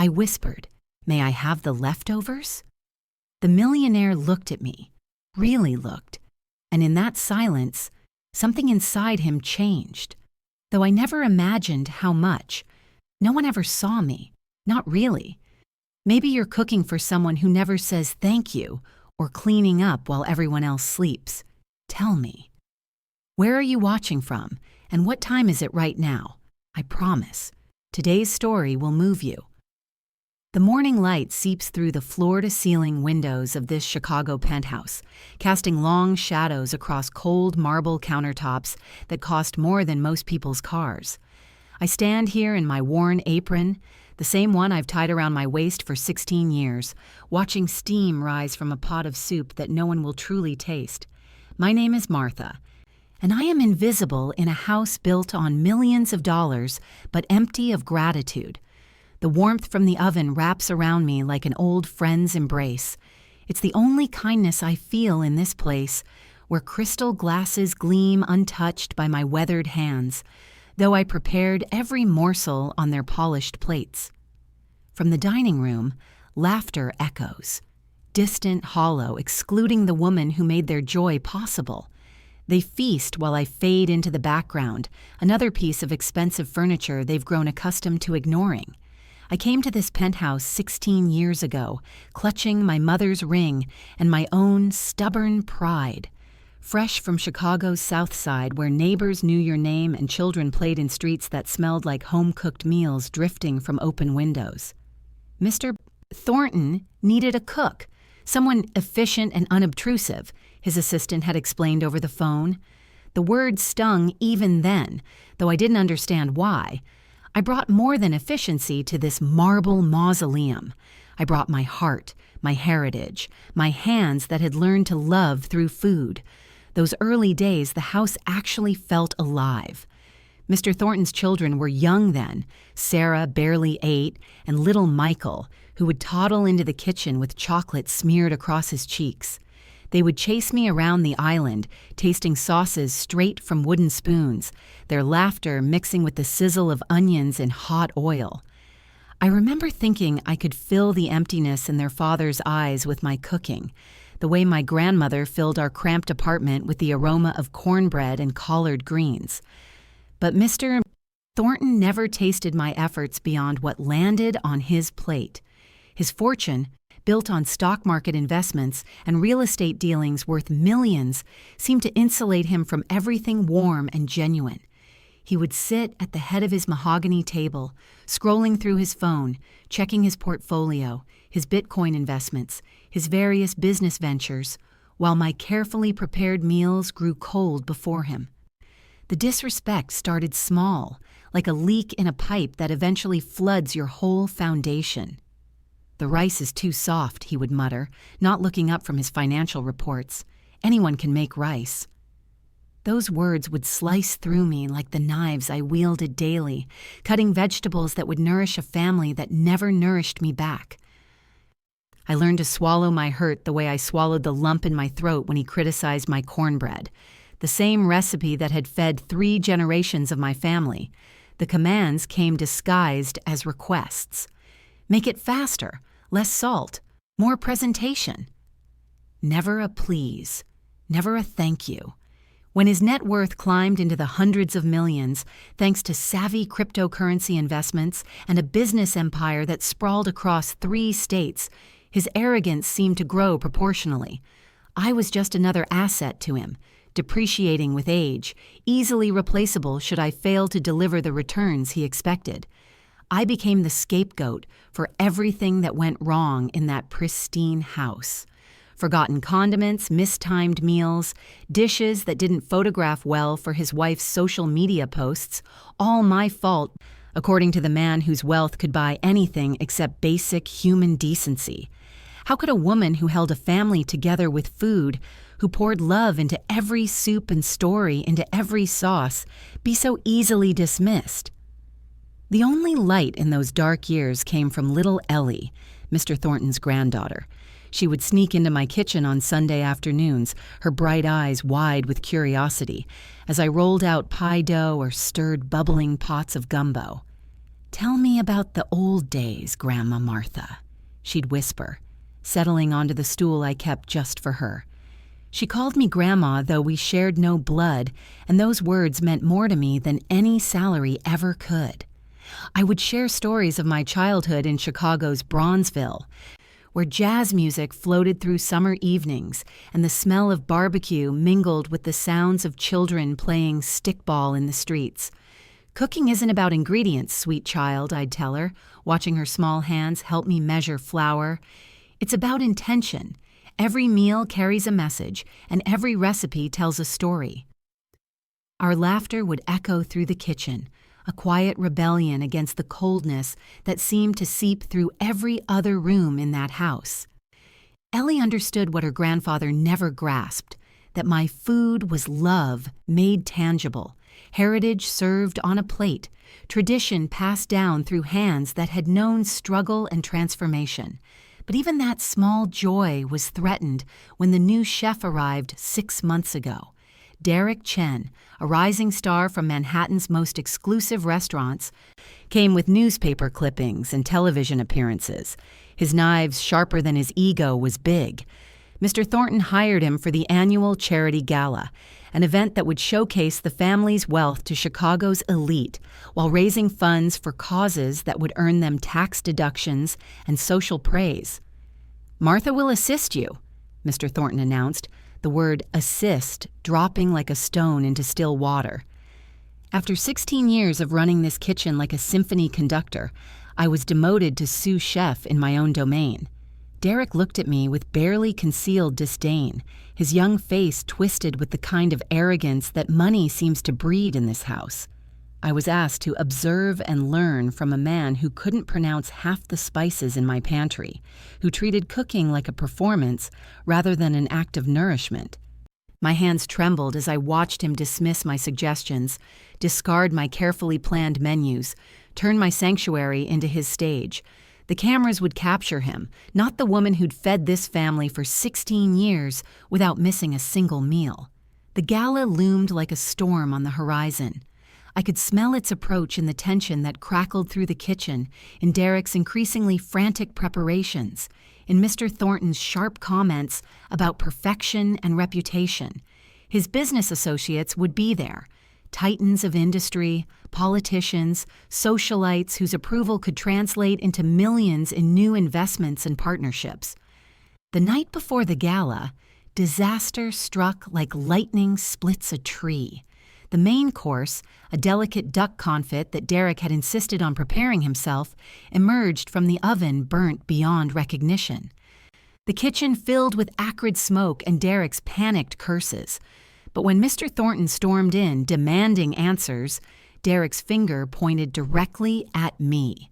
I whispered, "May I have the leftovers?" The millionaire looked at me, really looked, and in that silence, something inside him changed. Though I never imagined how much. No one ever saw me, not really. Maybe you're cooking for someone who never says thank you or cleaning up while everyone else sleeps. Tell me. Where are you watching from, and what time is it right now? I promise, today's story will move you. The morning light seeps through the floor-to-ceiling windows of this Chicago penthouse, casting long shadows across cold marble countertops that cost more than most people's cars. I stand here in my worn apron, the same one I've tied around my waist for 16 years, watching steam rise from a pot of soup that no one will truly taste. My name is Martha, and I am invisible in a house built on millions of dollars, but empty of gratitude. The warmth from the oven wraps around me like an old friend's embrace. It's the only kindness I feel in this place, where crystal glasses gleam untouched by my weathered hands, though I prepared every morsel on their polished plates. From the dining room, laughter echoes, distant, hollow, excluding the woman who made their joy possible. They feast while I fade into the background, another piece of expensive furniture they've grown accustomed to ignoring. I came to this penthouse 16 years ago, clutching my mother's ring and my own stubborn pride. Fresh from Chicago's South Side, where neighbors knew your name and children played in streets that smelled like home-cooked meals drifting from open windows. Mr. Thornton needed a cook, someone efficient and unobtrusive, his assistant had explained over the phone. The word stung even then, though I didn't understand why. I brought more than efficiency to this marble mausoleum. I brought my heart, my heritage, my hands that had learned to love through food. Those early days, the house actually felt alive. Mr. Thornton's children were young then, Sarah barely 8, and little Michael, who would toddle into the kitchen with chocolate smeared across his cheeks. They would chase me around the island, tasting sauces straight from wooden spoons, their laughter mixing with the sizzle of onions in hot oil. I remember thinking I could fill the emptiness in their father's eyes with my cooking, the way my grandmother filled our cramped apartment with the aroma of cornbread and collard greens. But Mr. Thornton never tasted my efforts beyond what landed on his plate. His fortune, built on stock market investments and real estate dealings worth millions, seemed to insulate him from everything warm and genuine. He would sit at the head of his mahogany table, scrolling through his phone, checking his portfolio, his Bitcoin investments, his various business ventures, while my carefully prepared meals grew cold before him. The disrespect started small, like a leak in a pipe that eventually floods your whole foundation. "The rice is too soft," he would mutter, not looking up from his financial reports. "Anyone can make rice." Those words would slice through me like the knives I wielded daily, cutting vegetables that would nourish a family that never nourished me back. I learned to swallow my hurt the way I swallowed the lump in my throat when he criticized my cornbread, the same recipe that had fed 3 generations of my family. The commands came disguised as requests. Make it faster, less salt, more presentation. Never a please, never a thank you. When his net worth climbed into the hundreds of millions, thanks to savvy cryptocurrency investments and a business empire that sprawled across 3 states, his arrogance seemed to grow proportionally. I was just another asset to him, depreciating with age, easily replaceable should I fail to deliver the returns he expected. I became the scapegoat for everything that went wrong in that pristine house. Forgotten condiments, mistimed meals, dishes that didn't photograph well for his wife's social media posts, all my fault, according to the man whose wealth could buy anything except basic human decency. How could a woman who held a family together with food, who poured love into every soup and story into every sauce, be so easily dismissed? The only light in those dark years came from little Ellie, Mr. Thornton's granddaughter. She would sneak into my kitchen on Sunday afternoons, her bright eyes wide with curiosity, as I rolled out pie dough or stirred bubbling pots of gumbo. "Tell me about the old days, Grandma Martha," she'd whisper, settling onto the stool I kept just for her. She called me Grandma, though we shared no blood, and those words meant more to me than any salary ever could. I would share stories of my childhood in Chicago's Bronzeville, where jazz music floated through summer evenings and the smell of barbecue mingled with the sounds of children playing stickball in the streets. "Cooking isn't about ingredients, sweet child," I'd tell her, watching her small hands help me measure flour. "It's about intention. Every meal carries a message, and every recipe tells a story." Our laughter would echo through the kitchen, a quiet rebellion against the coldness that seemed to seep through every other room in that house. Ellie understood what her grandfather never grasped, that my food was love made tangible, heritage served on a plate, tradition passed down through hands that had known struggle and transformation. But even that small joy was threatened when the new chef arrived 6 months ago. Derek Chen, a rising star from Manhattan's most exclusive restaurants, came with newspaper clippings and television appearances. His knives sharper than his ego was big. Mr. Thornton hired him for the annual charity gala, an event that would showcase the family's wealth to Chicago's elite while raising funds for causes that would earn them tax deductions and social praise. "Martha will assist you," Mr. Thornton announced, the word assist dropping like a stone into still water. After 16 years of running this kitchen like a symphony conductor, I was demoted to sous chef in my own domain. Derek looked at me with barely concealed disdain, his young face twisted with the kind of arrogance that money seems to breed in this house. I was asked to observe and learn from a man who couldn't pronounce half the spices in my pantry, who treated cooking like a performance rather than an act of nourishment. My hands trembled as I watched him dismiss my suggestions, discard my carefully planned menus, turn my sanctuary into his stage. The cameras would capture him, not the woman who'd fed this family for 16 years without missing a single meal. The gala loomed like a storm on the horizon. I could smell its approach in the tension that crackled through the kitchen, in Derek's increasingly frantic preparations, in Mr. Thornton's sharp comments about perfection and reputation. His business associates would be there, titans of industry, politicians, socialites whose approval could translate into millions in new investments and partnerships. The night before the gala, disaster struck like lightning splits a tree. The main course, a delicate duck confit that Derek had insisted on preparing himself, emerged from the oven burnt beyond recognition. The kitchen filled with acrid smoke and Derek's panicked curses. But when Mr. Thornton stormed in, demanding answers, Derek's finger pointed directly at me.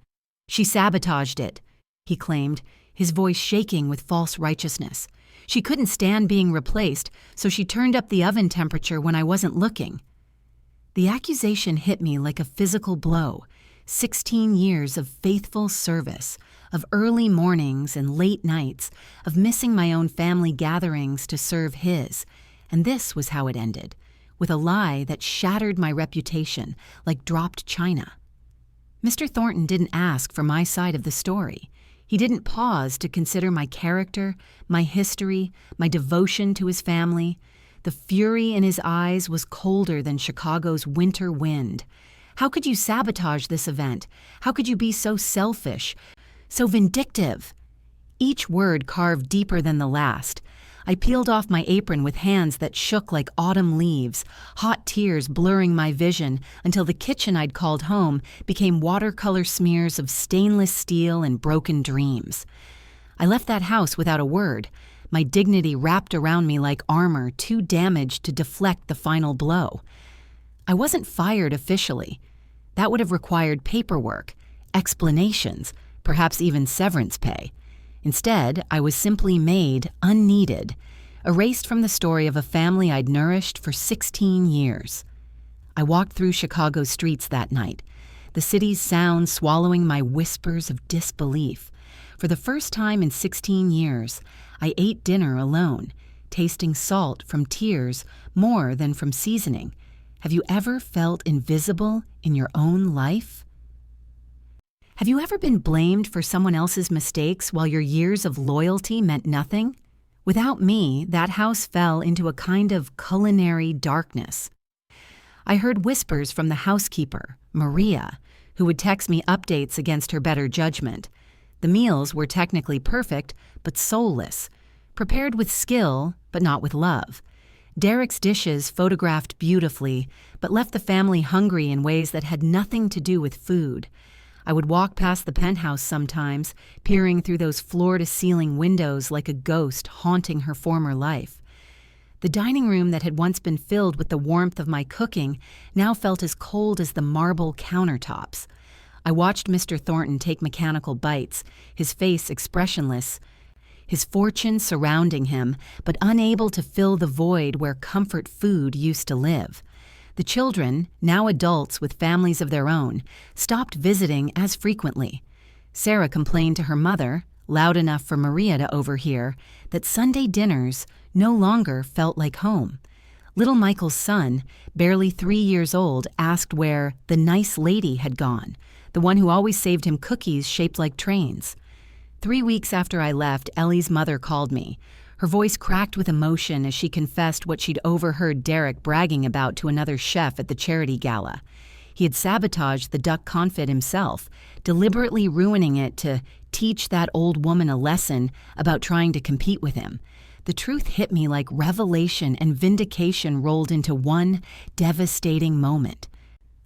"She sabotaged it," he claimed, his voice shaking with false righteousness. "She couldn't stand being replaced, so she turned up the oven temperature when I wasn't looking." The accusation hit me like a physical blow. 16 years of faithful service, of early mornings and late nights, of missing my own family gatherings to serve his. And this was how it ended, with a lie that shattered my reputation like dropped china. Mr. Thornton didn't ask for my side of the story. He didn't pause to consider my character, my history, my devotion to his family. The fury in his eyes was colder than Chicago's winter wind. "How could you sabotage this event? How could you be so selfish, so vindictive?" Each word carved deeper than the last. I peeled off my apron with hands that shook like autumn leaves, hot tears blurring my vision until the kitchen I'd called home became watercolor smears of stainless steel and broken dreams. I left that house without a word, my dignity wrapped around me like armor too damaged to deflect the final blow. I wasn't fired officially. That would have required paperwork, explanations, perhaps even severance pay. Instead, I was simply made unneeded, erased from the story of a family I'd nourished for 16 years. I walked through Chicago's streets that night, the city's sound swallowing my whispers of disbelief. For the first time in 16 years, I ate dinner alone, tasting salt from tears more than from seasoning. Have you ever felt invisible in your own life? Have you ever been blamed for someone else's mistakes while your years of loyalty meant nothing? Without me, that house fell into a kind of culinary darkness. I heard whispers from the housekeeper, Maria, who would text me updates against her better judgment. The meals were technically perfect, but soulless, prepared with skill, but not with love. Derek's dishes photographed beautifully, but left the family hungry in ways that had nothing to do with food. I would walk past the penthouse sometimes, peering through those floor-to-ceiling windows like a ghost haunting her former life. The dining room that had once been filled with the warmth of my cooking now felt as cold as the marble countertops. I watched Mr. Thornton take mechanical bites, his face expressionless, his fortune surrounding him, but unable to fill the void where comfort food used to live. The children, now adults with families of their own, stopped visiting as frequently. Sarah complained to her mother, loud enough for Maria to overhear, that Sunday dinners no longer felt like home. Little Michael's son, barely 3 years old, asked where the nice lady had gone, the one who always saved him cookies shaped like trains. 3 weeks after I left, Ellie's mother called me. Her voice cracked with emotion as she confessed what she'd overheard Derek bragging about to another chef at the charity gala. He had sabotaged the duck confit himself, deliberately ruining it to teach that old woman a lesson about trying to compete with him. The truth hit me like revelation and vindication rolled into one devastating moment.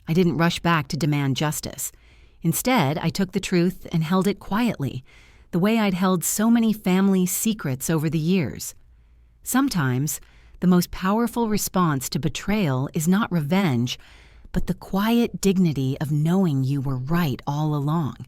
I didn't rush back to demand justice. Instead, I took the truth and held it quietly, the way I'd held so many family secrets over the years. Sometimes, the most powerful response to betrayal is not revenge, but the quiet dignity of knowing you were right all along.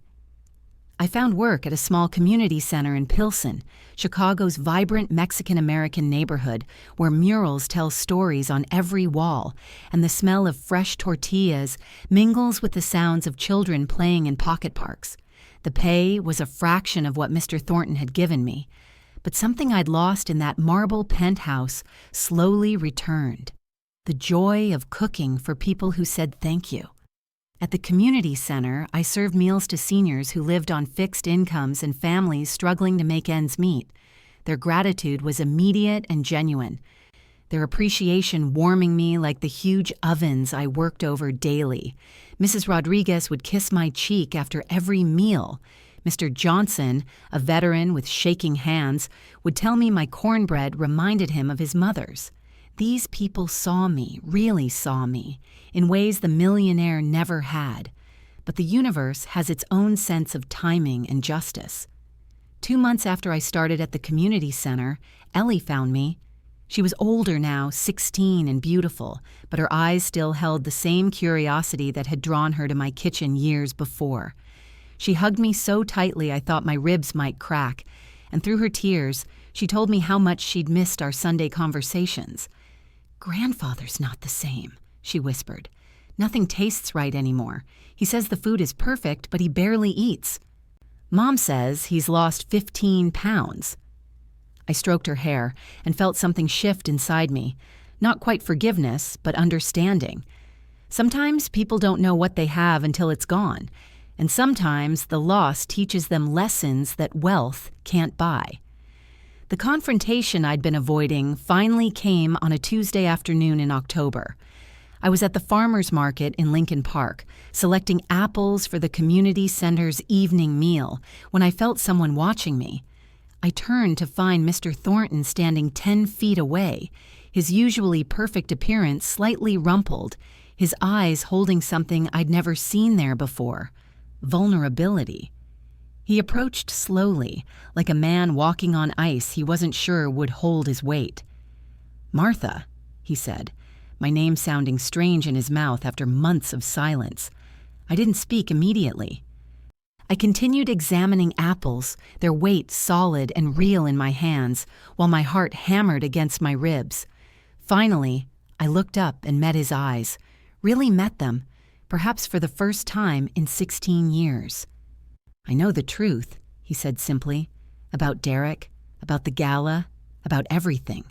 I found work at a small community center in Pilsen, Chicago's vibrant Mexican-American neighborhood, where murals tell stories on every wall, and the smell of fresh tortillas mingles with the sounds of children playing in pocket parks. The pay was a fraction of what Mr. Thornton had given me, but something I'd lost in that marble penthouse slowly returned. The joy of cooking for people who said thank you. At the community center, I served meals to seniors who lived on fixed incomes and families struggling to make ends meet. Their gratitude was immediate and genuine, their appreciation warming me like the huge ovens I worked over daily. Mrs. Rodriguez would kiss my cheek after every meal. Mr. Johnson, a veteran with shaking hands, would tell me my cornbread reminded him of his mother's. These people saw me, really saw me, in ways the millionaire never had. But the universe has its own sense of timing and justice. 2 months after I started at the community center, Ellie found me. She was older now, 16 and beautiful, but her eyes still held the same curiosity that had drawn her to my kitchen years before. She hugged me so tightly I thought my ribs might crack, and through her tears, she told me how much she'd missed our Sunday conversations. "Grandfather's not the same," she whispered. "Nothing tastes right anymore. He says the food is perfect, but he barely eats. Mom says he's lost 15 pounds. I stroked her hair and felt something shift inside me. Not quite forgiveness, but understanding. Sometimes people don't know what they have until it's gone, and sometimes the loss teaches them lessons that wealth can't buy. The confrontation I'd been avoiding finally came on a Tuesday afternoon in October. I was at the farmer's market in Lincoln Park, selecting apples for the community center's evening meal, when I felt someone watching me. I turned to find Mr. Thornton standing 10 feet away, his usually perfect appearance slightly rumpled, his eyes holding something I'd never seen there before: vulnerability. He approached slowly, like a man walking on ice he wasn't sure would hold his weight. "Martha," he said, my name sounding strange in his mouth after months of silence. I didn't speak immediately. I continued examining apples, their weight solid and real in my hands, while my heart hammered against my ribs. Finally, I looked up and met his eyes, really met them, perhaps for the first time in 16 years. "I know the truth," he said simply, "about Derek, about the gala, about everything."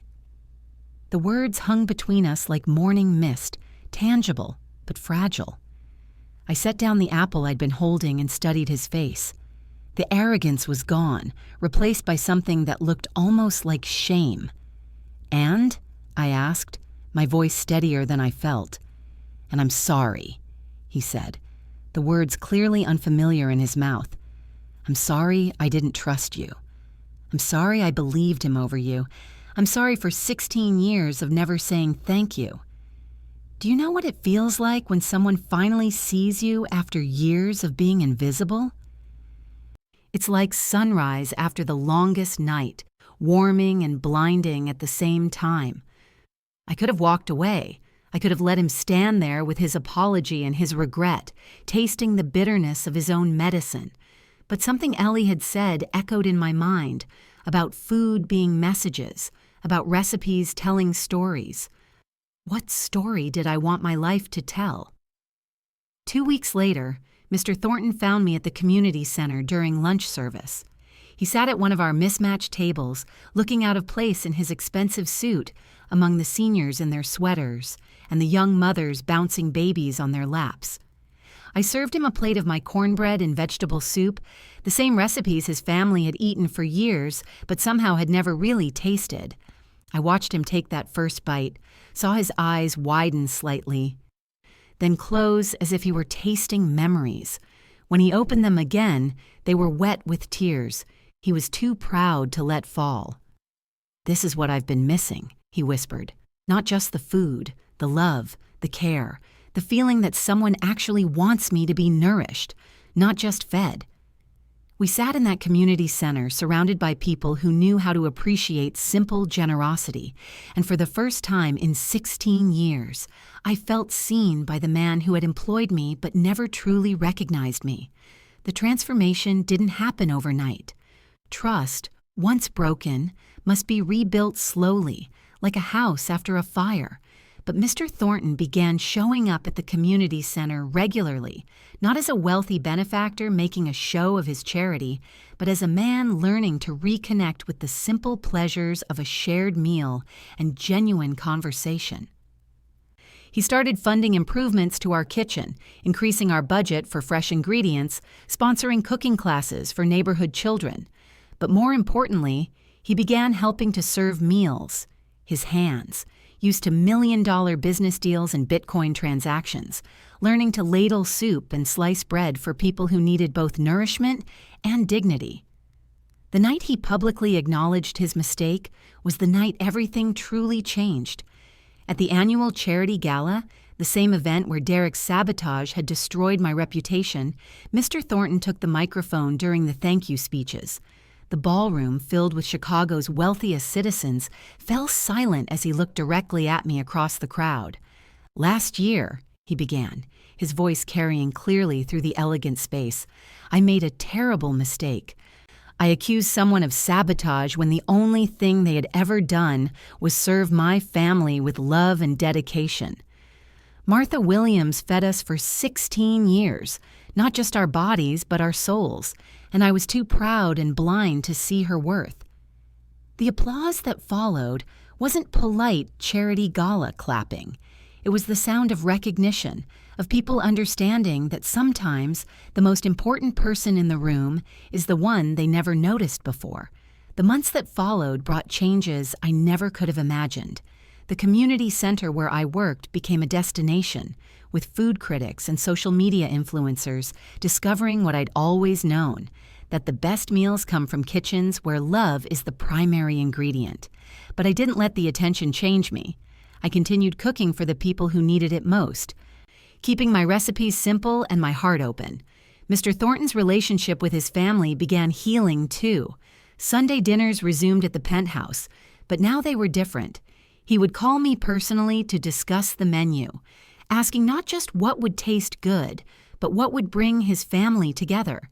The words hung between us like morning mist, tangible but fragile. I set down the apple I'd been holding and studied his face. The arrogance was gone, replaced by something that looked almost like shame. "And?" I asked, my voice steadier than I felt. "And I'm sorry," he said, the words clearly unfamiliar in his mouth. "I'm sorry I didn't trust you. I'm sorry I believed him over you. I'm sorry for 16 years of never saying thank you. Do you know what it feels like when someone finally sees you after years of being invisible? It's like sunrise after the longest night, warming and blinding at the same time. I could have walked away. I could have let him stand there with his apology and his regret, tasting the bitterness of his own medicine. But something Ellie had said echoed in my mind about food being messages, about recipes telling stories. What story did I want my life to tell? 2 weeks later, Mr. Thornton found me at the community center during lunch service. He sat at one of our mismatched tables, looking out of place in his expensive suit among the seniors in their sweaters and the young mothers bouncing babies on their laps. I served him a plate of my cornbread and vegetable soup, the same recipes his family had eaten for years but somehow had never really tasted. I watched him take that first bite, saw his eyes widen slightly, then close as if he were tasting memories. When he opened them again, they were wet with tears. He was too proud to let fall. "This is what I've been missing," he whispered. "Not just the food, the love, the care, the feeling that someone actually wants me to be nourished, not just fed." We sat in that community center surrounded by people who knew how to appreciate simple generosity, and for the first time in 16 years, I felt seen by the man who had employed me but never truly recognized me. The transformation didn't happen overnight. Trust, once broken, must be rebuilt slowly, like a house after a fire. But Mr. Thornton began showing up at the community center regularly, not as a wealthy benefactor making a show of his charity, but as a man learning to reconnect with the simple pleasures of a shared meal and genuine conversation. He started funding improvements to our kitchen, increasing our budget for fresh ingredients, sponsoring cooking classes for neighborhood children. But more importantly, he began helping to serve meals, his hands, used to million-dollar business deals and Bitcoin transactions, learning to ladle soup and slice bread for people who needed both nourishment and dignity. The night he publicly acknowledged his mistake was the night everything truly changed. At the annual charity gala, the same event where Derek's sabotage had destroyed my reputation, Mr. Thornton took the microphone during the thank you speeches. The ballroom, filled with Chicago's wealthiest citizens, fell silent as he looked directly at me across the crowd. "Last year," he began, his voice carrying clearly through the elegant space, "I made a terrible mistake. I accused someone of sabotage when the only thing they had ever done was serve my family with love and dedication. Martha Williams fed us for 16 years, not just our bodies but our souls, and I was too proud and blind to see her worth." The applause that followed wasn't polite charity gala clapping. It was the sound of recognition, of people understanding that sometimes the most important person in the room is the one they never noticed before. The months that followed brought changes I never could have imagined. The community center where I worked became a destination, with food critics and social media influencers discovering what I'd always known, that the best meals come from kitchens where love is the primary ingredient. But I didn't let the attention change me. I continued cooking for the people who needed it most, keeping my recipes simple and my heart open. Mr. Thornton's relationship with his family began healing too. Sunday dinners resumed at the penthouse, but now they were different. He would call me personally to discuss the menu, asking not just what would taste good, but what would bring his family together.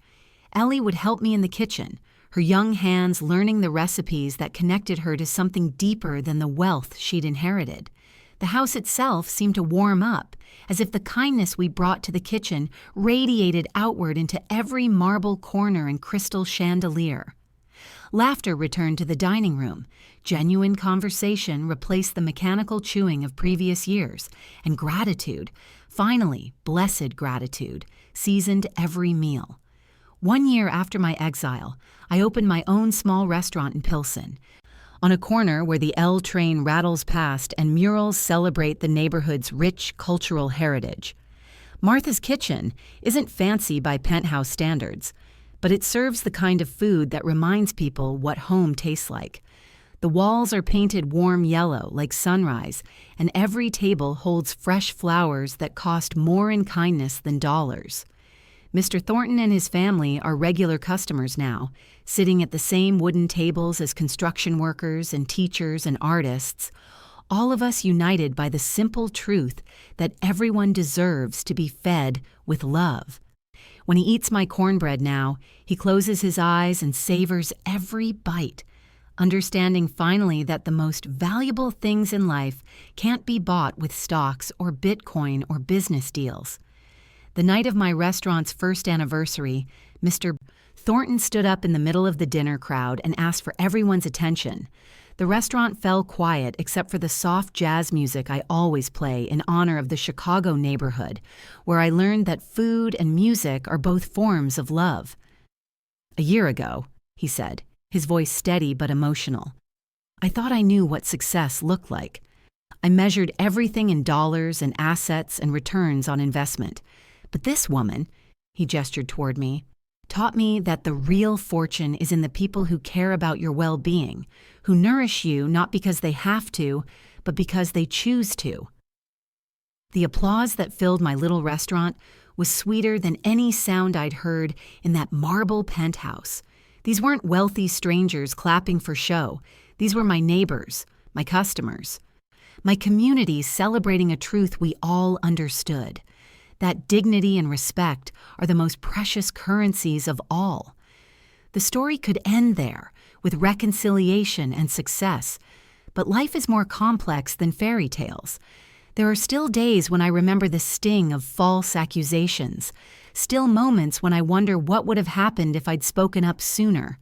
Ellie would help me in the kitchen, her young hands learning the recipes that connected her to something deeper than the wealth she'd inherited. The house itself seemed to warm up, as if the kindness we brought to the kitchen radiated outward into every marble corner and crystal chandelier. Laughter returned to the dining room. Genuine conversation replaced the mechanical chewing of previous years, and gratitude, finally blessed gratitude, seasoned every meal. 1 year after my exile, I opened my own small restaurant in Pilsen, on a corner where the L train rattles past and murals celebrate the neighborhood's rich cultural heritage. Martha's Kitchen isn't fancy by penthouse standards, but it serves the kind of food that reminds people what home tastes like. The walls are painted warm yellow like sunrise, and every table holds fresh flowers that cost more in kindness than dollars. Mr. Thornton and his family are regular customers now, sitting at the same wooden tables as construction workers and teachers and artists, all of us united by the simple truth that everyone deserves to be fed with love. When he eats my cornbread now, he closes his eyes and savors every bite, understanding finally that the most valuable things in life can't be bought with stocks or Bitcoin or business deals. The night of my restaurant's first anniversary, Mr. Thornton stood up in the middle of the dinner crowd and asked for everyone's attention. The restaurant fell quiet except for the soft jazz music I always play in honor of the Chicago neighborhood, where I learned that food and music are both forms of love. "A year ago," he said, his voice steady but emotional, "I thought I knew what success looked like. I measured everything in dollars and assets and returns on investment. But this woman," he gestured toward me, "taught me that the real fortune is in the people who care about your well-being, who nourish you not because they have to, but because they choose to." The applause that filled my little restaurant was sweeter than any sound I'd heard in that marble penthouse. These weren't wealthy strangers clapping for show. These were my neighbors, my customers, my community celebrating a truth we all understood. That dignity and respect are the most precious currencies of all. The story could end there, with reconciliation and success, but life is more complex than fairy tales. There are still days when I remember the sting of false accusations, still moments when I wonder what would have happened if I'd spoken up sooner,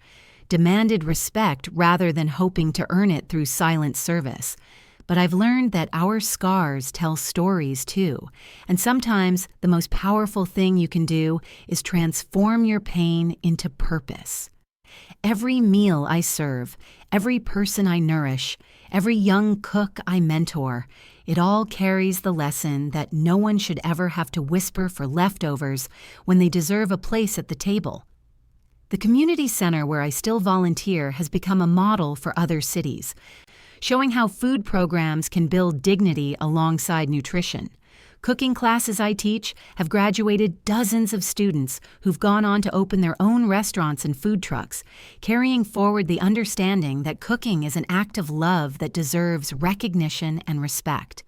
demanded respect rather than hoping to earn it through silent service. But I've learned that our scars tell stories too, and sometimes the most powerful thing you can do is transform your pain into purpose. Every meal I serve, every person I nourish, every young cook I mentor, it all carries the lesson that no one should ever have to whisper for leftovers when they deserve a place at the table. The community center where I still volunteer has become a model for other cities, showing how food programs can build dignity alongside nutrition. Cooking classes I teach have graduated dozens of students who've gone on to open their own restaurants and food trucks, carrying forward the understanding that cooking is an act of love that deserves recognition and respect.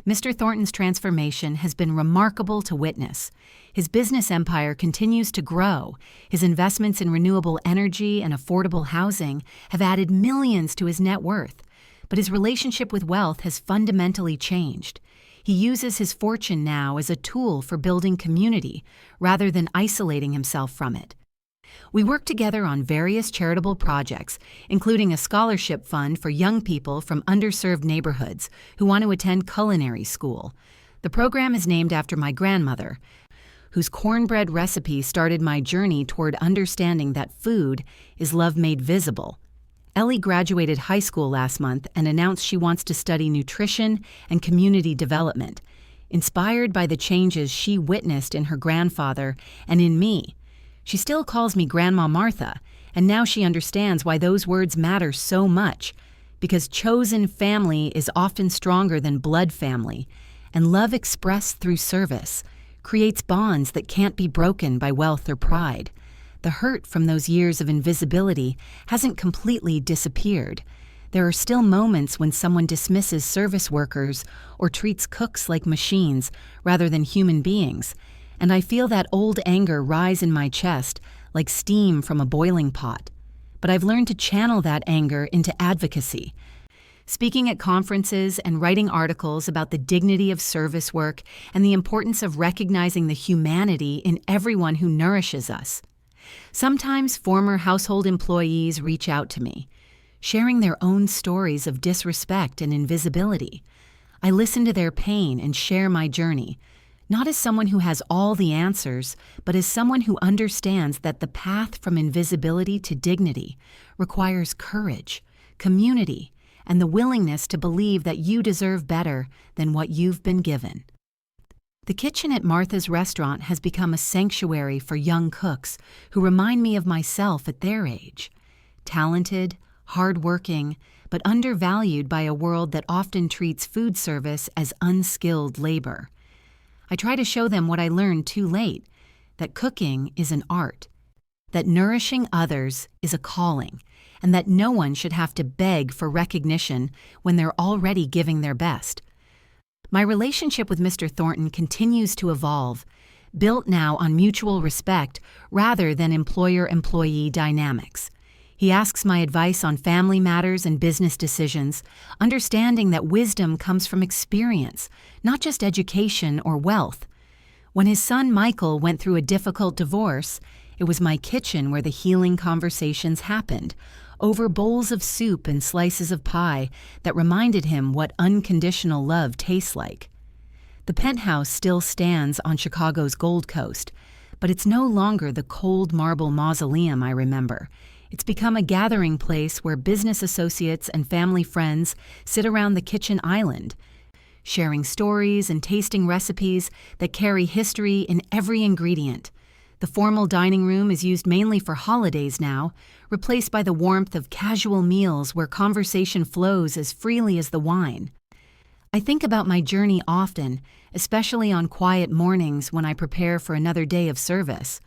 Mr. Thornton's transformation has been remarkable to witness. His business empire continues to grow. His investments in renewable energy and affordable housing have added millions to his net worth. But his relationship with wealth has fundamentally changed. He uses his fortune now as a tool for building community rather than isolating himself from it. We work together on various charitable projects, including a scholarship fund for young people from underserved neighborhoods who want to attend culinary school. The program is named after my grandmother, whose cornbread recipe started my journey toward understanding that food is love made visible. Ellie graduated high school last month and announced she wants to study nutrition and community development, inspired by the changes she witnessed in her grandfather and in me. She still calls me Grandma Martha, and now she understands why those words matter so much, because chosen family is often stronger than blood family, and love expressed through service creates bonds that can't be broken by wealth or pride. The hurt from those years of invisibility hasn't completely disappeared. There are still moments when someone dismisses service workers or treats cooks like machines rather than human beings, and I feel that old anger rise in my chest like steam from a boiling pot. But I've learned to channel that anger into advocacy. Speaking at conferences and writing articles about the dignity of service work and the importance of recognizing the humanity in everyone who nourishes us. Sometimes former household employees reach out to me, sharing their own stories of disrespect and invisibility. I listen to their pain and share my journey, not as someone who has all the answers, but as someone who understands that the path from invisibility to dignity requires courage, community, and the willingness to believe that you deserve better than what you've been given. The kitchen at Martha's restaurant has become a sanctuary for young cooks who remind me of myself at their age. Talented, hardworking, but undervalued by a world that often treats food service as unskilled labor. I try to show them what I learned too late, that cooking is an art, that nourishing others is a calling, and that no one should have to beg for recognition when they're already giving their best. My relationship with Mr. Thornton continues to evolve, built now on mutual respect rather than employer-employee dynamics. He asks my advice on family matters and business decisions, understanding that wisdom comes from experience, not just education or wealth. When his son Michael went through a difficult divorce, it was my kitchen where the healing conversations happened, over bowls of soup and slices of pie that reminded him what unconditional love tastes like. The penthouse still stands on Chicago's Gold Coast, but it's no longer the cold marble mausoleum I remember. It's become a gathering place where business associates and family friends sit around the kitchen island, sharing stories and tasting recipes that carry history in every ingredient. The formal dining room is used mainly for holidays now, replaced by the warmth of casual meals where conversation flows as freely as the wine. I think about my journey often, especially on quiet mornings when I prepare for another day of service.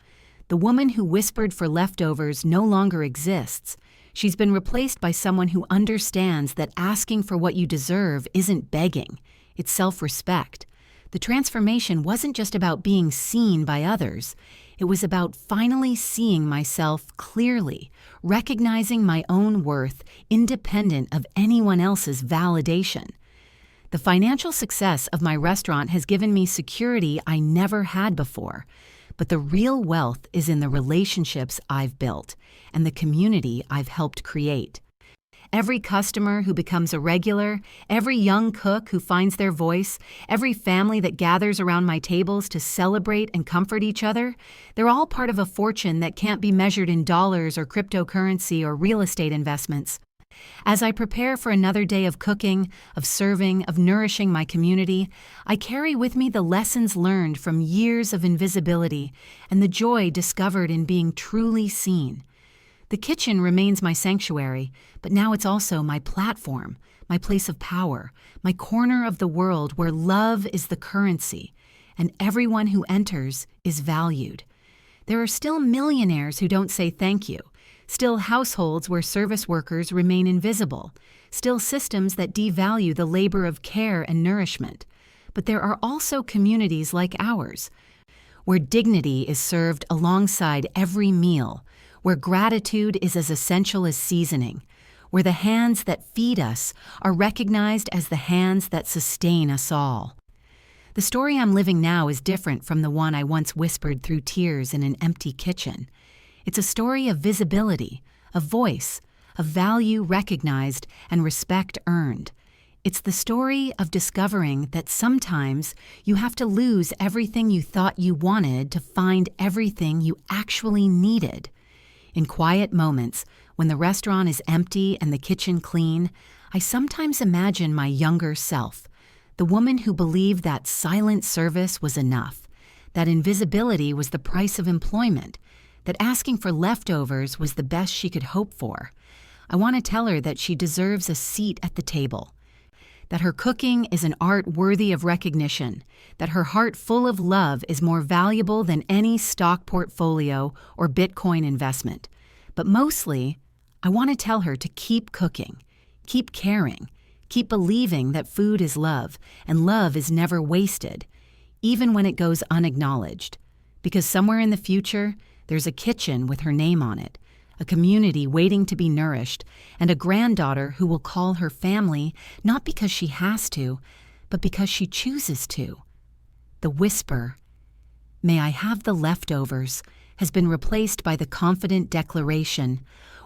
The woman who whispered for leftovers no longer exists. She's been replaced by someone who understands that asking for what you deserve isn't begging, it's self-respect. The transformation wasn't just about being seen by others. It was about finally seeing myself clearly, recognizing my own worth independent of anyone else's validation. The financial success of my restaurant has given me security I never had before. But the real wealth is in the relationships I've built and the community I've helped create. Every customer who becomes a regular, every young cook who finds their voice, every family that gathers around my tables to celebrate and comfort each other, they're all part of a fortune that can't be measured in dollars or cryptocurrency or real estate investments. As I prepare for another day of cooking, of serving, of nourishing my community, I carry with me the lessons learned from years of invisibility and the joy discovered in being truly seen. The kitchen remains my sanctuary, but now it's also my platform, my place of power, my corner of the world where love is the currency, and everyone who enters is valued. There are still millionaires who don't say thank you. Still households where service workers remain invisible, still systems that devalue the labor of care and nourishment. But there are also communities like ours, where dignity is served alongside every meal, where gratitude is as essential as seasoning, where the hands that feed us are recognized as the hands that sustain us all. The story I'm living now is different from the one I once whispered through tears in an empty kitchen. It's a story of visibility, of voice, of value recognized and respect earned. It's the story of discovering that sometimes you have to lose everything you thought you wanted to find everything you actually needed. In quiet moments, when the restaurant is empty and the kitchen clean, I sometimes imagine my younger self, the woman who believed that silent service was enough, that invisibility was the price of employment, that asking for leftovers was the best she could hope for. I want to tell her that she deserves a seat at the table, that her cooking is an art worthy of recognition, that her heart full of love is more valuable than any stock portfolio or Bitcoin investment. But mostly, I want to tell her to keep cooking, keep caring, keep believing that food is love, and love is never wasted, even when it goes unacknowledged. Because somewhere in the future, there's a kitchen with her name on it, a community waiting to be nourished, and a granddaughter who will call her family not because she has to, but because she chooses to. The whisper, "May I have the leftovers?" has been replaced by the confident declaration,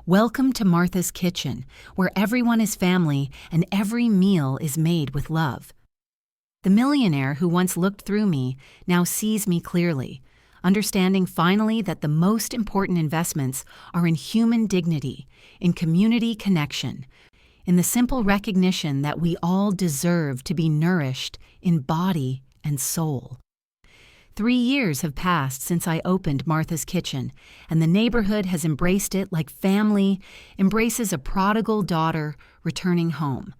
"Welcome to Martha's Kitchen, where everyone is family and every meal is made with love." The millionaire who once looked through me now sees me clearly, understanding finally that the most important investments are in human dignity, in community connection, in the simple recognition that we all deserve to be nourished in body and soul. 3 years have passed since I opened Martha's Kitchen, and the neighborhood has embraced it like family embraces a prodigal daughter returning home.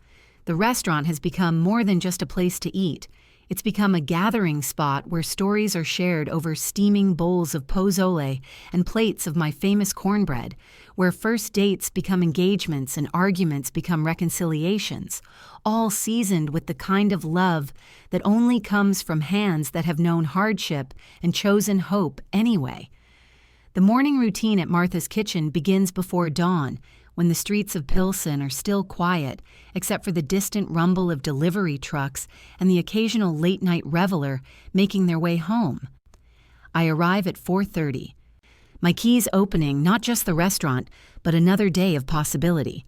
The restaurant has become more than just a place to eat. It's become a gathering spot where stories are shared over steaming bowls of pozole and plates of my famous cornbread, where first dates become engagements and arguments become reconciliations, all seasoned with the kind of love that only comes from hands that have known hardship and chosen hope anyway. The morning routine at Martha's Kitchen begins before dawn, when the streets of Pilsen are still quiet, except for the distant rumble of delivery trucks and the occasional late-night reveler making their way home. I arrive at 4:30. My keys opening not just the restaurant, but another day of possibility.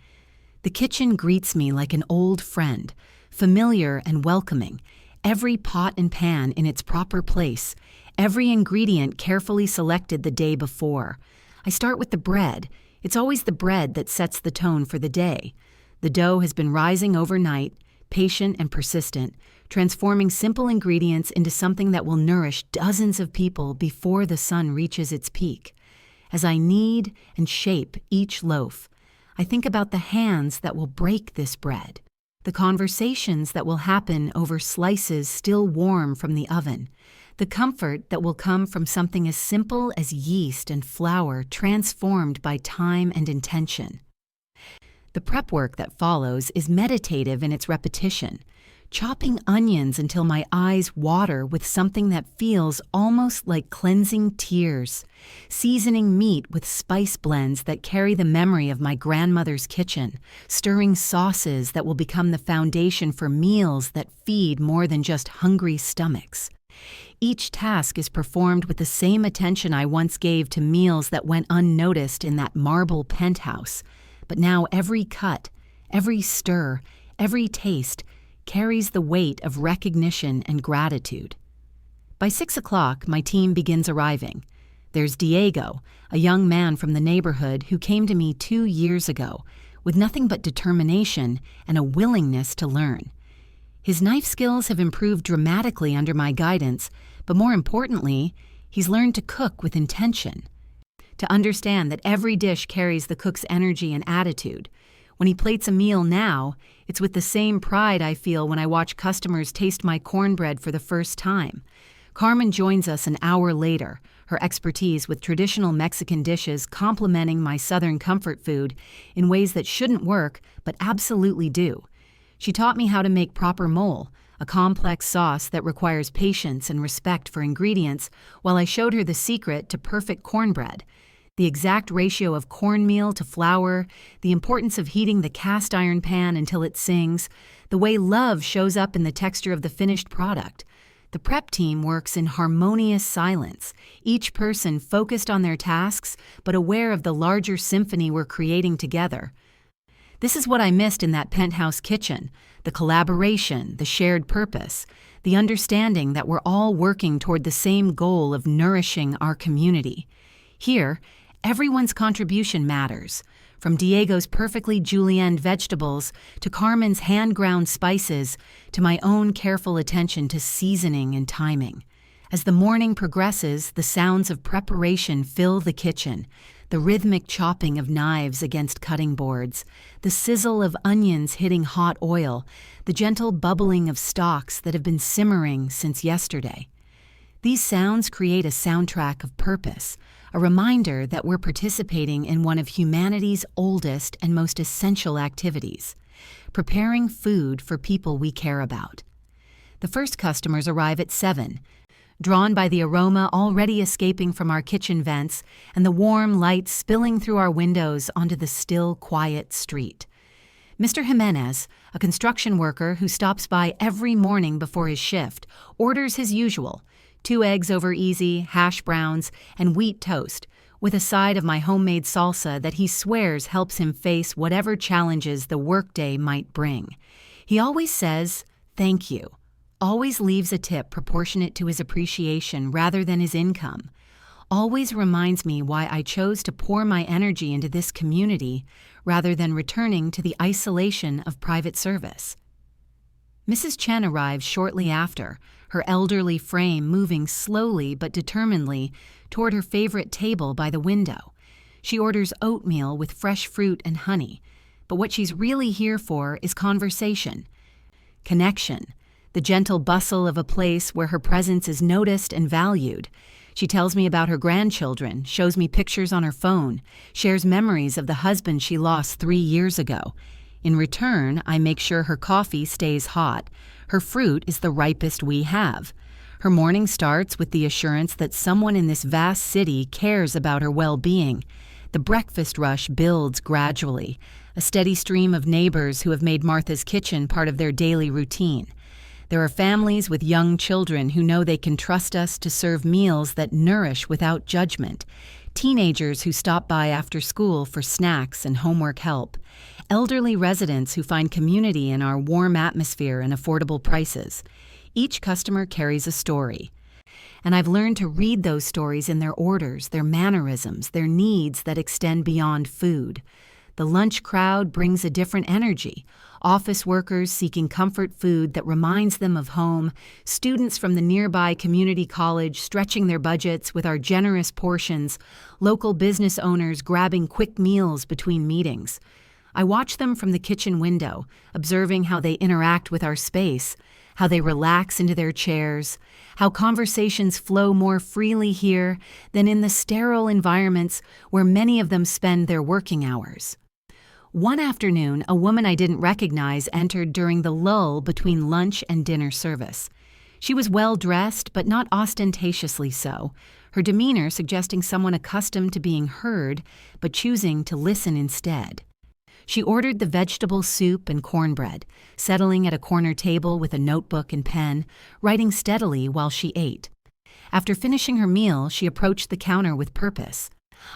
The kitchen greets me like an old friend, familiar and welcoming, every pot and pan in its proper place, every ingredient carefully selected the day before. I start with the bread. It's always the bread that sets the tone for the day. The dough has been rising overnight, patient and persistent, transforming simple ingredients into something that will nourish dozens of people before the sun reaches its peak. As I knead and shape each loaf, I think about the hands that will break this bread, the conversations that will happen over slices still warm from the oven, the comfort that will come from something as simple as yeast and flour transformed by time and intention. The prep work that follows is meditative in its repetition, chopping onions until my eyes water with something that feels almost like cleansing tears, seasoning meat with spice blends that carry the memory of my grandmother's kitchen, stirring sauces that will become the foundation for meals that feed more than just hungry stomachs. Each task is performed with the same attention I once gave to meals that went unnoticed in that marble penthouse, but now every cut, every stir, every taste carries the weight of recognition and gratitude. By 6 o'clock, my team begins arriving. There's Diego, a young man from the neighborhood who came to me 2 years ago with nothing but determination and a willingness to learn. His knife skills have improved dramatically under my guidance, but more importantly, he's learned to cook with intention, to understand that every dish carries the cook's energy and attitude. When he plates a meal now, it's with the same pride I feel when I watch customers taste my cornbread for the first time. Carmen joins us an hour later, her expertise with traditional Mexican dishes complementing my Southern comfort food in ways that shouldn't work, but absolutely do. She taught me how to make proper mole, a complex sauce that requires patience and respect for ingredients, while I showed her the secret to perfect cornbread. The exact ratio of cornmeal to flour, the importance of heating the cast iron pan until it sings, the way love shows up in the texture of the finished product. The prep team works in harmonious silence, each person focused on their tasks but aware of the larger symphony we're creating together. This is what I missed in that penthouse kitchen, the collaboration, the shared purpose, the understanding that we're all working toward the same goal of nourishing our community. Here, everyone's contribution matters, from Diego's perfectly julienned vegetables to Carmen's hand-ground spices to my own careful attention to seasoning and timing. As the morning progresses, the sounds of preparation fill the kitchen, the rhythmic chopping of knives against cutting boards, the sizzle of onions hitting hot oil, the gentle bubbling of stocks that have been simmering since yesterday. These sounds create a soundtrack of purpose, a reminder that we're participating in one of humanity's oldest and most essential activities, preparing food for people we care about. The first customers arrive at 7, drawn by the aroma already escaping from our kitchen vents and the warm light spilling through our windows onto the still, quiet street. Mr. Jimenez, a construction worker who stops by every morning before his shift, orders his usual, 2 eggs over easy, hash browns, and wheat toast, with a side of my homemade salsa that he swears helps him face whatever challenges the workday might bring. He always says, "Thank you," always leaves a tip proportionate to his appreciation rather than his income, always reminds me why I chose to pour my energy into this community rather than returning to the isolation of private service. Mrs. Chen arrives shortly after, her elderly frame moving slowly but determinedly toward her favorite table by the window. She orders oatmeal with fresh fruit and honey, but what she's really here for is conversation, connection, the gentle bustle of a place where her presence is noticed and valued. She tells me about her grandchildren, shows me pictures on her phone, shares memories of the husband she lost 3 years ago. In return, I make sure her coffee stays hot. Her fruit is the ripest we have. Her morning starts with the assurance that someone in this vast city cares about her well-being. The breakfast rush builds gradually, a steady stream of neighbors who have made Martha's Kitchen part of their daily routine. There are families with young children who know they can trust us to serve meals that nourish without judgment, teenagers who stop by after school for snacks and homework help, elderly residents who find community in our warm atmosphere and affordable prices. Each customer carries a story, and I've learned to read those stories in their orders, their mannerisms, their needs that extend beyond food. The lunch crowd brings a different energy. Office workers seeking comfort food that reminds them of home, students from the nearby community college stretching their budgets with our generous portions, local business owners grabbing quick meals between meetings. I watch them from the kitchen window, observing how they interact with our space, how they relax into their chairs, how conversations flow more freely here than in the sterile environments where many of them spend their working hours. One afternoon, a woman I didn't recognize entered during the lull between lunch and dinner service. She was well-dressed, but not ostentatiously so, her demeanor suggesting someone accustomed to being heard, but choosing to listen instead. She ordered the vegetable soup and cornbread, settling at a corner table with a notebook and pen, writing steadily while she ate. After finishing her meal, she approached the counter with purpose.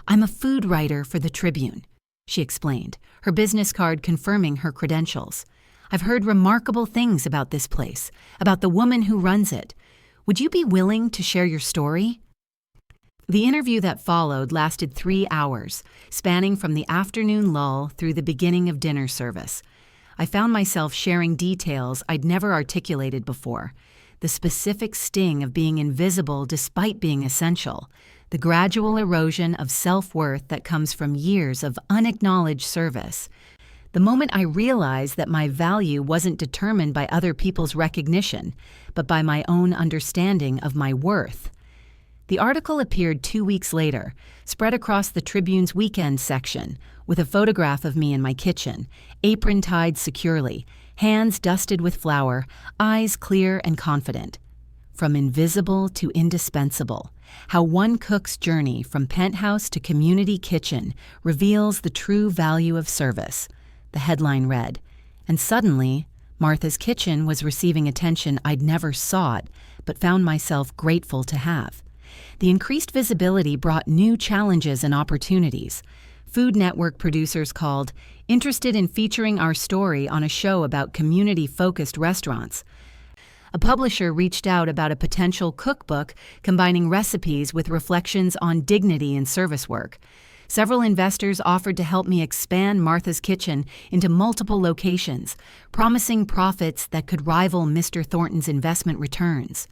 "I'm a food writer for the Tribune," she explained, her business card confirming her credentials. "I've heard remarkable things about this place, about the woman who runs it. Would you be willing to share your story?" The interview that followed lasted 3 hours, spanning from the afternoon lull through the beginning of dinner service. I found myself sharing details I'd never articulated before, the specific sting of being invisible despite being essential, the gradual erosion of self-worth that comes from years of unacknowledged service. The moment I realized that my value wasn't determined by other people's recognition, but by my own understanding of my worth. The article appeared 2 weeks later, spread across the Tribune's weekend section, with a photograph of me in my kitchen, apron tied securely, hands dusted with flour, eyes clear and confident. From invisible to indispensable, how one cook's journey from penthouse to community kitchen reveals the true value of service, the headline read, and suddenly, Martha's Kitchen was receiving attention I'd never sought, but found myself grateful to have. The increased visibility brought new challenges and opportunities. Food Network producers called, interested in featuring our story on a show about community-focused restaurants. A publisher reached out about a potential cookbook combining recipes with reflections on dignity in service work. Several investors offered to help me expand Martha's Kitchen into multiple locations, promising profits that could rival Mr. Thornton's investment returns.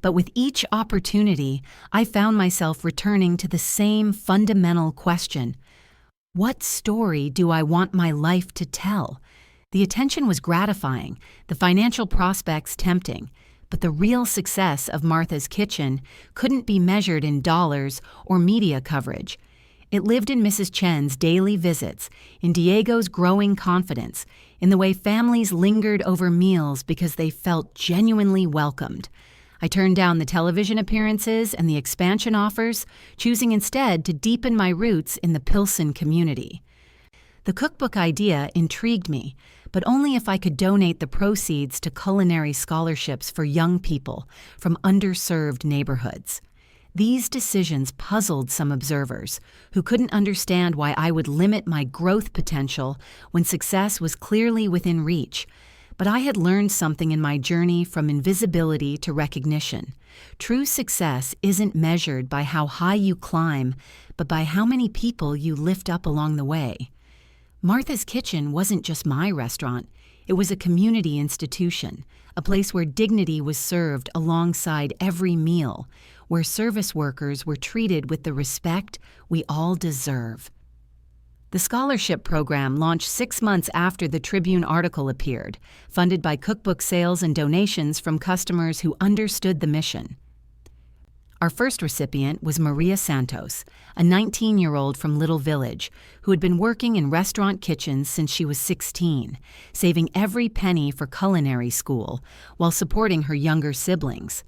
But with each opportunity, I found myself returning to the same fundamental question. What story do I want my life to tell? The attention was gratifying, the financial prospects tempting, but the real success of Martha's Kitchen couldn't be measured in dollars or media coverage. It lived in Mrs. Chen's daily visits, in Diego's growing confidence, in the way families lingered over meals because they felt genuinely welcomed. I turned down the television appearances and the expansion offers, choosing instead to deepen my roots in the Pilsen community. The cookbook idea intrigued me, but only if I could donate the proceeds to culinary scholarships for young people from underserved neighborhoods. These decisions puzzled some observers who couldn't understand why I would limit my growth potential when success was clearly within reach. But I had learned something in my journey from invisibility to recognition. True success isn't measured by how high you climb, but by how many people you lift up along the way. Martha's Kitchen wasn't just my restaurant. It was a community institution, a place where dignity was served alongside every meal, where service workers were treated with the respect we all deserve. The scholarship program launched 6 months after the Tribune article appeared, funded by cookbook sales and donations from customers who understood the mission. Our first recipient was Maria Santos, a 19-year-old from Little Village who had been working in restaurant kitchens since she was 16, saving every penny for culinary school while supporting her younger siblings.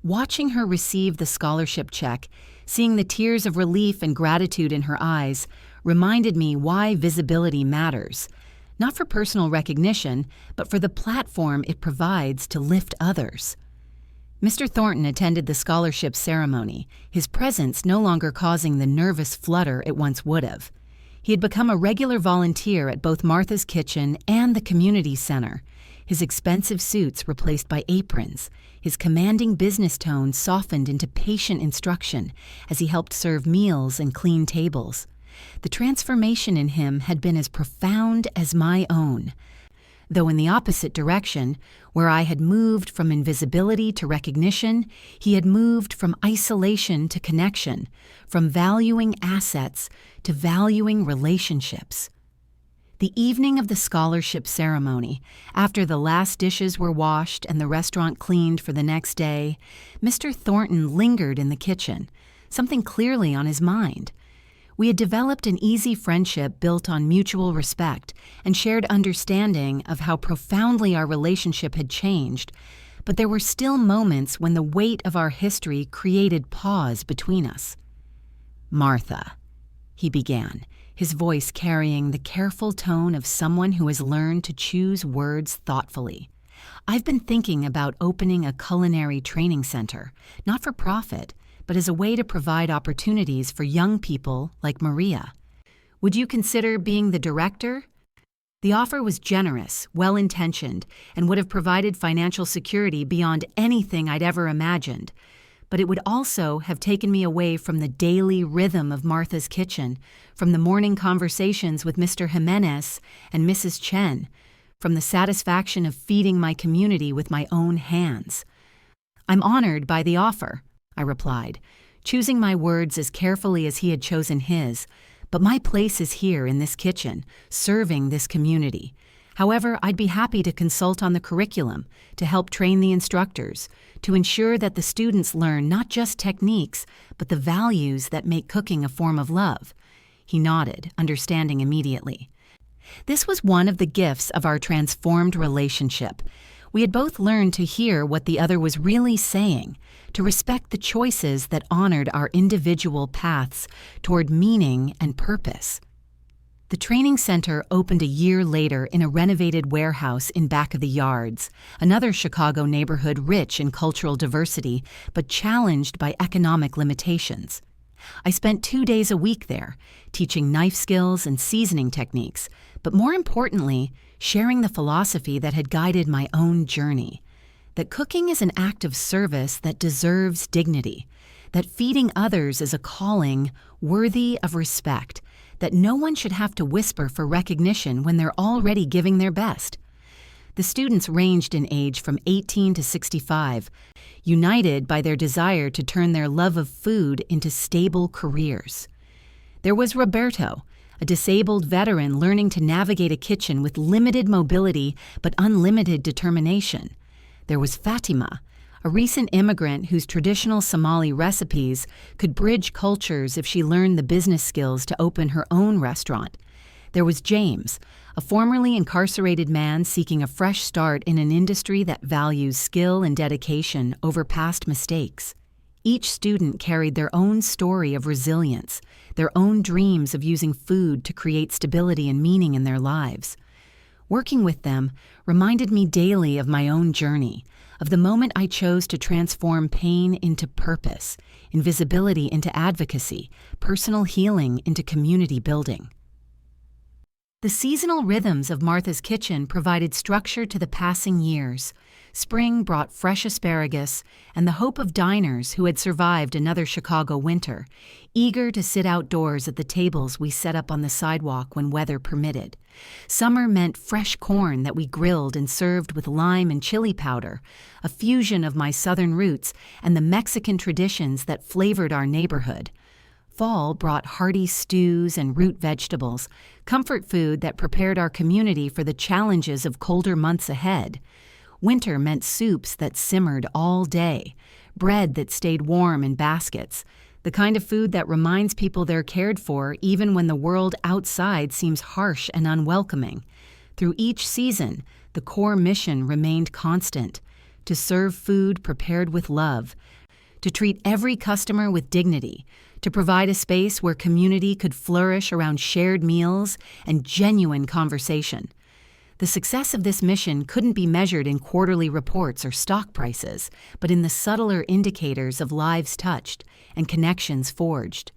Watching her receive the scholarship check, seeing the tears of relief and gratitude in her eyes, reminded me why visibility matters, not for personal recognition, but for the platform it provides to lift others. Mr. Thornton attended the scholarship ceremony, his presence no longer causing the nervous flutter it once would have. He had become a regular volunteer at both Martha's Kitchen and the community center, his expensive suits replaced by aprons, his commanding business tone softened into patient instruction as he helped serve meals and clean tables. The transformation in him had been as profound as my own. Though in the opposite direction, where I had moved from invisibility to recognition, he had moved from isolation to connection, from valuing assets to valuing relationships. The evening of the scholarship ceremony, after the last dishes were washed and the restaurant cleaned for the next day, Mr. Thornton lingered in the kitchen, something clearly on his mind. We had developed an easy friendship built on mutual respect and shared understanding of how profoundly our relationship had changed, but there were still moments when the weight of our history created pause between us. "Martha," he began, his voice carrying the careful tone of someone who has learned to choose words thoughtfully. "I've been thinking about opening a culinary training center, not for profit, but as a way to provide opportunities for young people like Maria. Would you consider being the director?" The offer was generous, well-intentioned, and would have provided financial security beyond anything I'd ever imagined. But it would also have taken me away from the daily rhythm of Martha's Kitchen, from the morning conversations with Mr. Jimenez and Mrs. Chen, from the satisfaction of feeding my community with my own hands. "I'm honored by the offer," I replied, choosing my words as carefully as he had chosen his, "but my place is here in this kitchen, serving this community. However, I'd be happy to consult on the curriculum, to help train the instructors, to ensure that the students learn not just techniques, but the values that make cooking a form of love." He nodded, understanding immediately. This was one of the gifts of our transformed relationship. We had both learned to hear what the other was really saying, to respect the choices that honored our individual paths toward meaning and purpose. The training center opened a year later in a renovated warehouse in back of the Yards, another Chicago neighborhood rich in cultural diversity but challenged by economic limitations. I spent 2 days a week there, teaching knife skills and seasoning techniques, but more importantly, sharing the philosophy that had guided my own journey, that cooking is an act of service that deserves dignity, that feeding others is a calling worthy of respect, that no one should have to whisper for recognition when they're already giving their best. The students ranged in age from 18 to 65, united by their desire to turn their love of food into stable careers. There was Roberto, a disabled veteran learning to navigate a kitchen with limited mobility but unlimited determination. There was Fatima, a recent immigrant whose traditional Somali recipes could bridge cultures if she learned the business skills to open her own restaurant. There was James, a formerly incarcerated man seeking a fresh start in an industry that values skill and dedication over past mistakes. Each student carried their own story of resilience, their own dreams of using food to create stability and meaning in their lives. Working with them reminded me daily of my own journey, of the moment I chose to transform pain into purpose, invisibility into advocacy, personal healing into community building. The seasonal rhythms of Martha's Kitchen provided structure to the passing years. Spring brought fresh asparagus and the hope of diners who had survived another Chicago winter, eager to sit outdoors at the tables we set up on the sidewalk when weather permitted. Summer meant fresh corn that we grilled and served with lime and chili powder, a fusion of my southern roots and the Mexican traditions that flavored our neighborhood. Fall brought hearty stews and root vegetables, comfort food that prepared our community for the challenges of colder months ahead. Winter meant soups that simmered all day, bread that stayed warm in baskets, the kind of food that reminds people they're cared for even when the world outside seems harsh and unwelcoming. Through each season, the core mission remained constant: to serve food prepared with love, to treat every customer with dignity, to provide a space where community could flourish around shared meals and genuine conversation. The success of this mission couldn't be measured in quarterly reports or stock prices, but in the subtler indicators of lives touched and connections forged.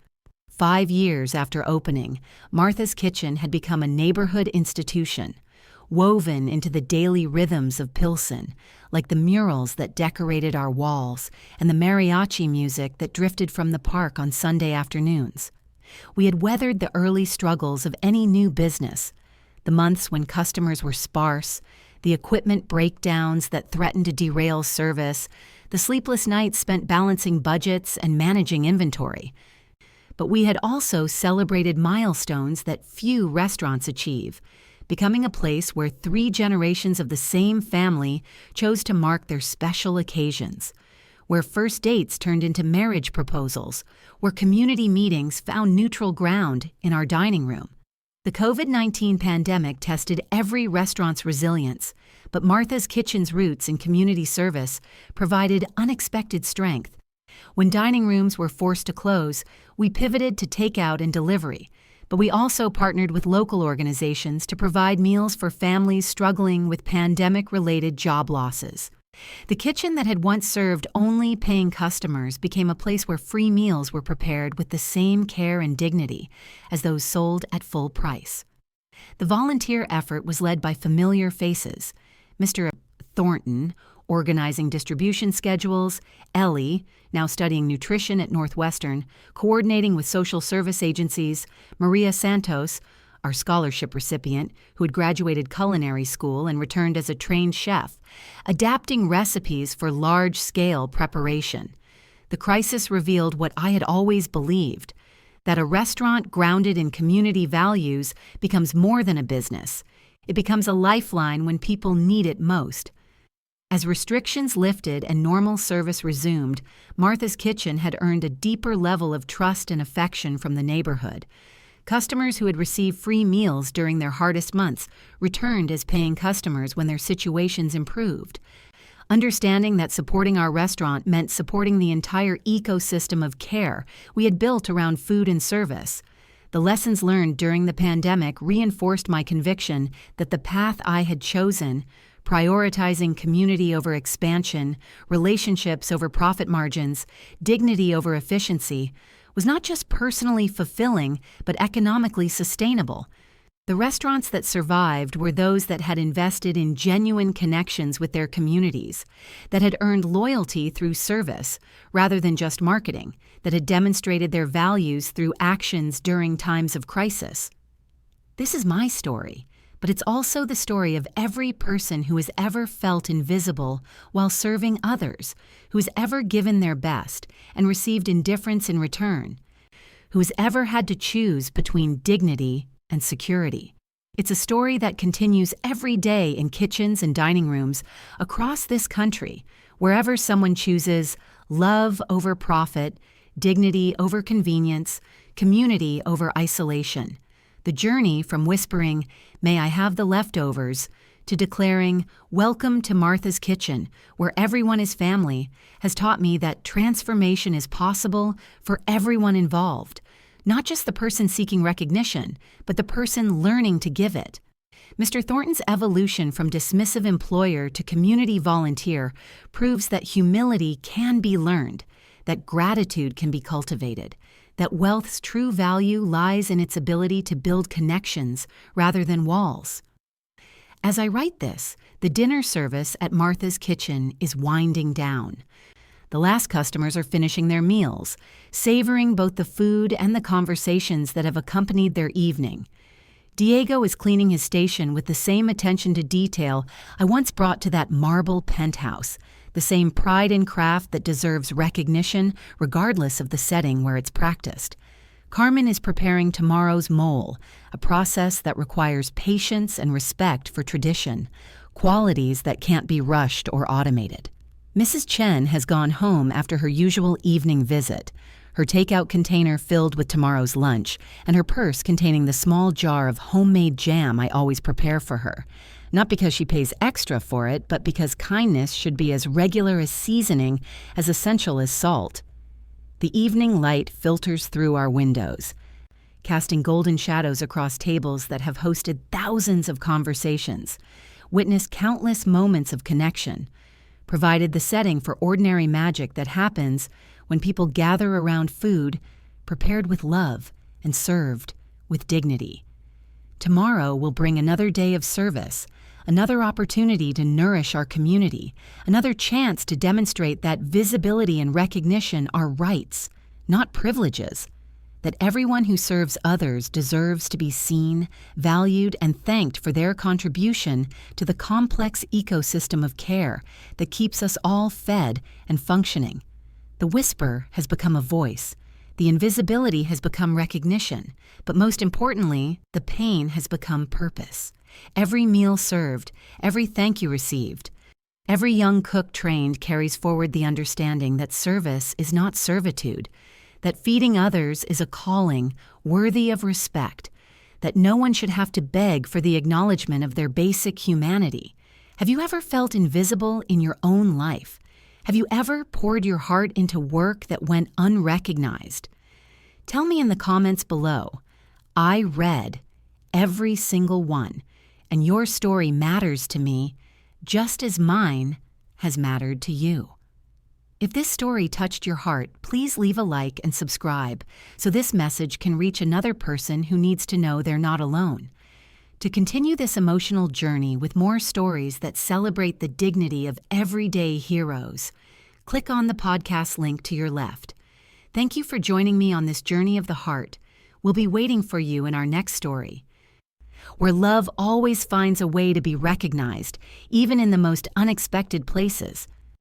5 years after opening, Martha's Kitchen had become a neighborhood institution, woven into the daily rhythms of Pilsen, like the murals that decorated our walls and the mariachi music that drifted from the park on Sunday afternoons. We had weathered the early struggles of any new business, the months when customers were sparse, the equipment breakdowns that threatened to derail service, the sleepless nights spent balancing budgets and managing inventory. But we had also celebrated milestones that few restaurants achieve, becoming a place where 3 generations of the same family chose to mark their special occasions, where first dates turned into marriage proposals, where community meetings found neutral ground in our dining room. The COVID-19 pandemic tested every restaurant's resilience, but Martha's Kitchen's roots in community service provided unexpected strength. When dining rooms were forced to close, we pivoted to takeout and delivery, but we also partnered with local organizations to provide meals for families struggling with pandemic-related job losses. The kitchen that had once served only paying customers became a place where free meals were prepared with the same care and dignity as those sold at full price. The volunteer effort was led by familiar faces: Mr. Thornton, organizing distribution schedules; Ellie, now studying nutrition at Northwestern, coordinating with social service agencies; Maria Santos, our scholarship recipient, who had graduated culinary school and returned as a trained chef, adapting recipes for large-scale preparation. The crisis revealed what I had always believed, that a restaurant grounded in community values becomes more than a business. It becomes a lifeline when people need it most. As restrictions lifted and normal service resumed, Martha's Kitchen had earned a deeper level of trust and affection from the neighborhood. Customers who had received free meals during their hardest months returned as paying customers when their situations improved. Understanding that supporting our restaurant meant supporting the entire ecosystem of care we had built around food and service, the lessons learned during the pandemic reinforced my conviction that the path I had chosen, prioritizing community over expansion, relationships over profit margins, dignity over efficiency, was not just personally fulfilling, but economically sustainable. The restaurants that survived were those that had invested in genuine connections with their communities, that had earned loyalty through service rather than just marketing, that had demonstrated their values through actions during times of crisis. This is my story, but it's also the story of every person who has ever felt invisible while serving others, who has ever given their best and received indifference in return, who has ever had to choose between dignity and security. It's a story that continues every day in kitchens and dining rooms across this country, wherever someone chooses love over profit, dignity over convenience, community over isolation. The journey from whispering, "May I have the leftovers," to declaring, "Welcome to Martha's Kitchen, where everyone is family," has taught me that transformation is possible for everyone involved, not just the person seeking recognition, but the person learning to give it. Mr. Thornton's evolution from dismissive employer to community volunteer proves that humility can be learned, that gratitude can be cultivated, that wealth's true value lies in its ability to build connections rather than walls. As I write this, the dinner service at Martha's Kitchen is winding down. The last customers are finishing their meals, savoring both the food and the conversations that have accompanied their evening. Diego is cleaning his station with the same attention to detail I once brought to that marble penthouse, the same pride in craft that deserves recognition regardless of the setting where it's practiced. Carmen is preparing tomorrow's mole, a process that requires patience and respect for tradition, qualities that can't be rushed or automated. Mrs. Chen has gone home after her usual evening visit, her takeout container filled with tomorrow's lunch, and her purse containing the small jar of homemade jam I always prepare for her. Not because she pays extra for it, but because kindness should be as regular as seasoning, as essential as salt. The evening light filters through our windows, casting golden shadows across tables that have hosted thousands of conversations, witnessed countless moments of connection, provided the setting for ordinary magic that happens when people gather around food prepared with love and served with dignity. Tomorrow will bring another day of service, another opportunity to nourish our community, another chance to demonstrate that visibility and recognition are rights, not privileges, that everyone who serves others deserves to be seen, valued, and thanked for their contribution to the complex ecosystem of care that keeps us all fed and functioning. The whisper has become a voice. The invisibility has become recognition. But most importantly, the pain has become purpose. Every meal served, every thank you received, every young cook trained carries forward the understanding that service is not servitude, that feeding others is a calling worthy of respect, that no one should have to beg for the acknowledgement of their basic humanity. Have you ever felt invisible in your own life? Have you ever poured your heart into work that went unrecognized? Tell me in the comments below. I read every single one, and your story matters to me just as mine has mattered to you. If this story touched your heart, please leave a like and subscribe so this message can reach another person who needs to know they're not alone. To continue this emotional journey with more stories that celebrate the dignity of everyday heroes, click on the podcast link to your left. Thank you for joining me on this journey of the heart. We'll be waiting for you in our next story, where love always finds a way to be recognized, even in the most unexpected places.